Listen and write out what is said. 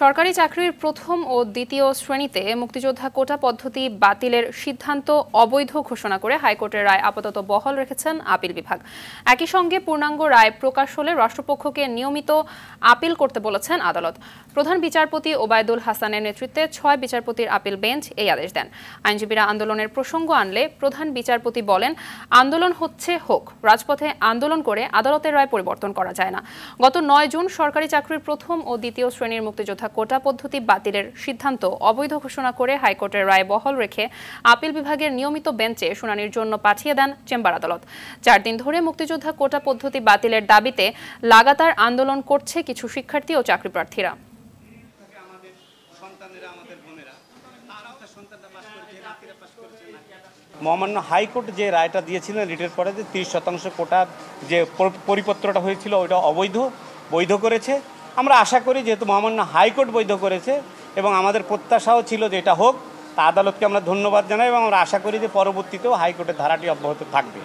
সরকারি চাকরির প্রথম ও দ্বিতীয় শ্রেণীতে মুক্তিযোদ্ধা কোটা পদ্ধতি বাতিলের সিদ্ধান্ত অবৈধ ঘোষণা করে হাইকোর্টের রায় আপাতত বহাল রেখেছেন আপিল বিভাগ। একই সঙ্গে পূর্ণাঙ্গ রায় প্রকাশ হলে রাষ্ট্রপক্ষকে নিয়মিত আপিল করতে বলেছেন আদালত। প্রধান বিচারপতি ওবায়দুল হাসানের নেতৃত্বে ৬ বিচারপতির আপিল বেঞ্চ এই আদেশ দেন। আইনজীবীরা আন্দোলনের প্রসঙ্গ আনলে প্রধান বিচারপতি বলেন, আন্দোলন হচ্ছে হোক, রাজপথে আন্দোলন করে আদালতের রায় পরিবর্তন করা যায় না। গত ৯ জুন সরকারি চাকরির প্রথম ও দ্বিতীয় শ্রেণীর মুক্তিযোদ্ধা কোটা পদ্ধতি বাতিলের সিদ্ধান্ত অবৈধ ঘোষণা করে হাইকোর্টের রায় বহাল রেখে আপিল বিভাগের নিয়মিত বেঞ্চে শুনানির জন্য পাঠিয়ে দেন চেম্বার আদালত। ৪ দিন ধরে মুক্তিযোদ্ধা কোটা পদ্ধতি বাতিলের দাবিতে লাগাতার আন্দোলন করছে কিছু শিক্ষার্থী ও চাকরি প্রার্থীরা। মহামান্য হাইকোর্ট যে রায়টা দিয়েছিলেন রিটের পরে যে 30% কোটার যে পরিপত্রটা হয়েছিল ওইটা অবৈধ, বৈধ করেছে। আমরা আশা করি যেহেতু মহামান্য হাইকোর্ট বৈধ করেছে এবং আমাদের প্রত্যাশাও ছিল যে এটা হোক, তা আদালতকে আমরা ধন্যবাদ জানাই এবং আমরা আশা করি যে পরবর্তীতেও হাইকোর্টের ধারাটি অব্যাহত থাকবে।